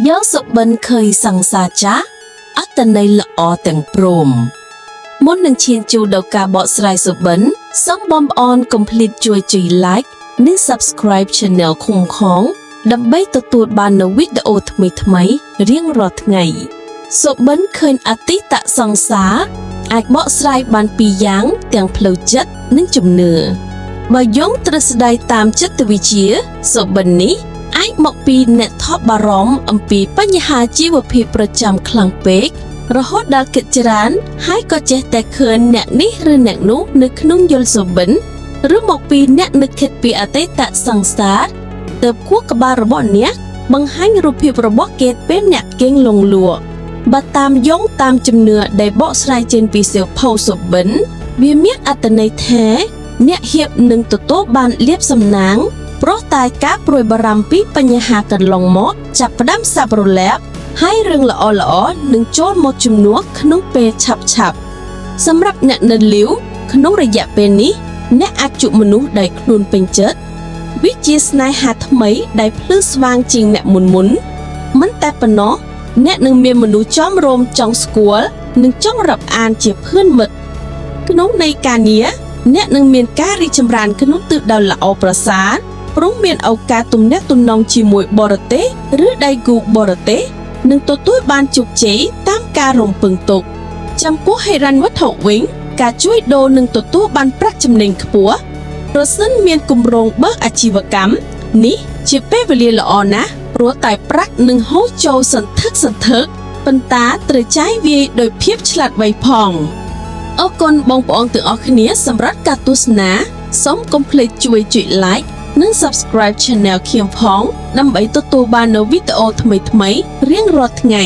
យើងសុបិនឃើញសង្សារចាស់អត្តន័យល្អទាំងព្រមមុននឹងឈានចូលដល់ការបកស្រាយសុបិនសូមបងប្អូនកុំភ្លេចជួយ like និង subscribe channel ខុងខងដើម្បីទទួលបាននូវវីដេអូថ្មីៗរៀងរាល់ថ្ងៃសុបិនឃើញអតីតសង្សារអាចបកស្រាយបានពីរយ៉ាងទាំងផ្លូវចិត្តនិងជំនឿបើយោងទ្រឹស្ដីតាមចិត្តវិទ្យាសុបិននេះអាចមកពីអ្នកថប់បារម្ភអំពីបញ្ហាជីវភាពប្រចាំខ្លាំងពេករហូតដល់គិតច្រើនហើយក៏ចេះតែឃើញអ្នកនេះឬអ្នកនោះនៅក្នុងយល់សុបិនឬមកពីអ្នកនឹកគិតពីអតីតសង្សារទើបខួរក្បាលរបស់អ្នកបង្ហាញរូបភាពរបស់គេពេលអ្នកគេងលងលក់បើតាមយោងតាមជំនឿដែលបកស្រាយចេញពីសៀវភៅសុបិនវាមានអត្ថន័យថាអ្នកហៀបនឹងទទួលបានលៀបសំណាងព្រោះតែការព្រួយបារម្ភពីបញ្ហាកន្លងមកចាប់ផ្ដើមសាប់រលាបហើយរឿងល្អៗនឹងចូលមកជំនួសក្នុងពេលឆាប់សម្រាប់អ្នកនៅលីវក្នុងរយៈពេលនេះអ្នកអាចជួបមនុស្សដែលខ្លួនពេញចិត្តវាជាស្នេហាថ្មីដែលភ្លឺស្វាងជាងអ្នកមុនមិនតែប៉ុណ្ណោះអ្នកនឹងមានមនុស្សចំរោមចង់ស្គាល់និងចង់រាប់អានជាพื่อนមិត្តក្នុងន័យការងារអ្នកនឹងមានការរីកចម្រើនក្នុងទិសដៅល្អប្រសើរព្រមមានឱកាសទំនាក់ទំនងជាមួយបរទេសឬដៃគូបរទេសនឹងទទួលបានជោគជ័យតាមការរំពឹងទុកចំពោះហិរញ្ញវត្ថុវិញការជួញដូរនឹងទទួលបានប្រាក់ចំណេញខ្ពស់ប្រសិនមានគម្រោងបើកអាជីវកម្មនេះជាពេលវេលាល្អណាស់ព្រោះតែប្រាក់នឹងហូរចូលសន្ធឹកប៉ុន្តែត្រូវចាយវាយដោយភាពឆ្លាតវៃផងអរគុណបងប្អូនទាំងអស់គ្នាសម្រាប់ការទស្សនាសូមកុំភ្លេចជួយ like និង subscribe channel ខៀមផងដើម្បីទទួលបាននូវវីដេអូថ្មីៗរៀងរាល់ថ្ងៃ